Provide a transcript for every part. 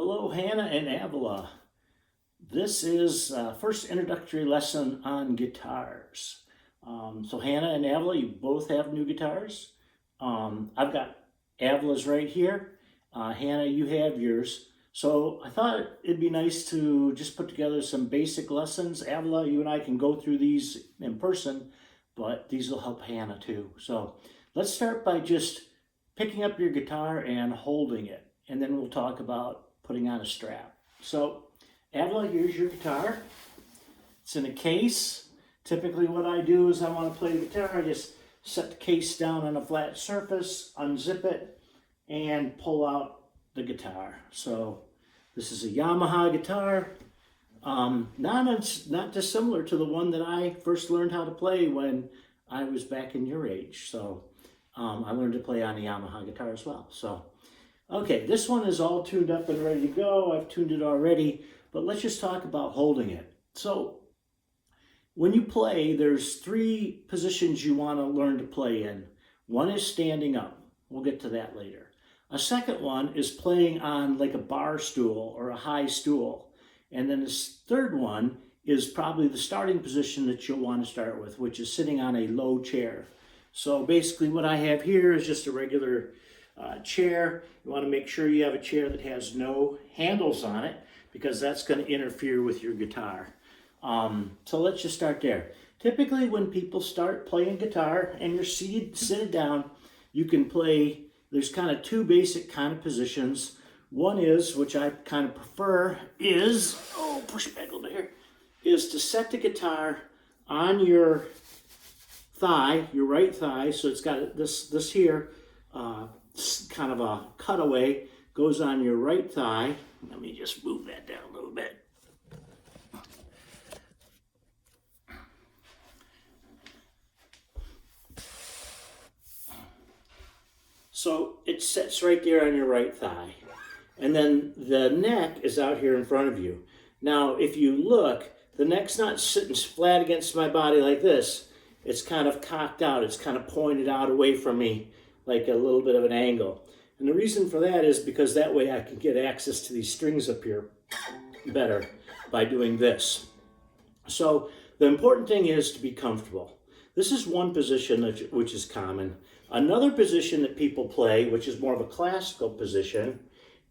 Hello, Hannah and Avila. This is first introductory lesson on guitars. So Hannah and Avila, you both have new guitars. I've got Avila's right here. Hannah, you have yours. So I thought it'd be nice to just put together some basic lessons. Avila, you and I can go through these in person, but these will help Hannah too. So let's start by just picking up your guitar and holding it, and then we'll talk about putting on a strap. So Avila, here's your guitar. It's in a case. Typically what I do is I want to play the guitar, I just set the case down on a flat surface, unzip it, and pull out the guitar. So this is a Yamaha guitar, not dissimilar to the one that I first learned how to play when I was back in your age. So I learned to play on a Yamaha guitar as well. So okay, this one is all tuned up and ready to go. I've tuned it already, but let's just talk about holding it. So when you play, there's three positions you want to learn to play in. One is standing up. We'll get to that later. A second one is playing on like a bar stool or a high stool. And then this third one is probably the starting position that you'll want to start with, which is sitting on a low chair. So basically what I have here is just a regular chair. You want to make sure you have a chair that has no handles on it, because that's going to interfere with your guitar. So let's just start there. Typically when people start playing guitar and you're seated down, you can play, there's kind of two basic kind of positions. One is, which I kind of prefer, is, push back a little bit here, is to set the guitar on your thigh, your right thigh. So it's got this here, kind of a cutaway, goes on your right thigh. Let me just move that down a little bit. So it sits right there on your right thigh. And then the neck is out here in front of you. Now, if you look, the neck's not sitting flat against my body like this. It's kind of cocked out. It's kind of pointed out away from me, like a little bit of an angle. And the reason for that is because that way I can get access to these strings up here better by doing this. So the important thing is to be comfortable. This is one position which is common. Another position that people play, which is more of a classical position,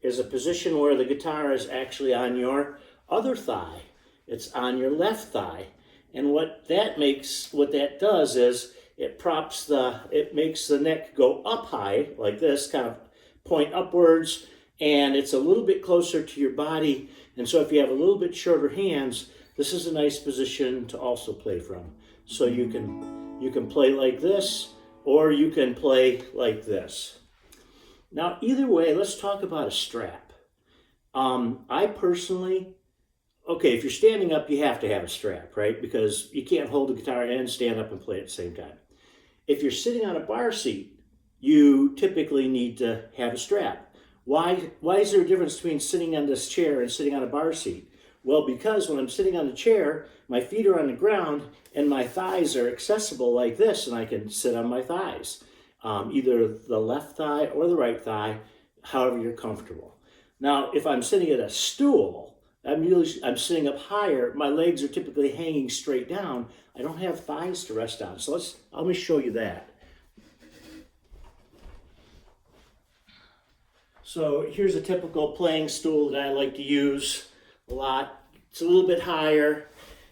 is a position where the guitar is actually on your other thigh. It's on your left thigh. And what that does is it makes the neck go up high like this, kind of point upwards, and it's a little bit closer to your body. And so if you have a little bit shorter hands, this is a nice position to also play from. So you can play like this, or you can play like this. Now, either way, let's talk about a strap. I personally, if you're standing up, you have to have a strap, right? Because you can't hold the guitar and stand up and play at the same time. If you're sitting on a bar seat, you typically need to have a strap. Why is there a difference between sitting on this chair and sitting on a bar seat? Well, because when I'm sitting on the chair, my feet are on the ground and my thighs are accessible like this, and I can sit on my thighs. Either the left thigh or the right thigh, however you're comfortable. Now, if I'm sitting at a stool, I'm sitting up higher, my legs are typically hanging straight down. I don't have thighs to rest on. So let me show you that. So here's a typical playing stool that I like to use a lot. It's a little bit higher,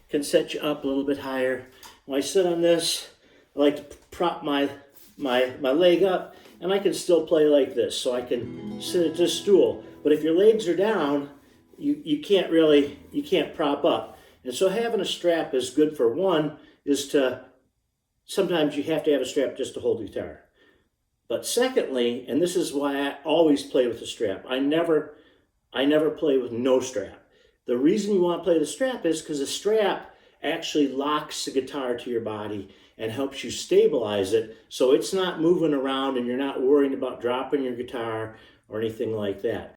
can set you up a little bit higher. When I sit on this, I like to prop my leg up, and I can still play like this. So I can sit at this stool. But if your legs are down, you can't prop up. And so having a strap is good for one, sometimes you have to have a strap just to hold the guitar. But secondly, and this is why I always play with a strap, I never play with no strap. The reason you want to play the strap is because the strap actually locks the guitar to your body and helps you stabilize it, so it's not moving around and you're not worrying about dropping your guitar or anything like that.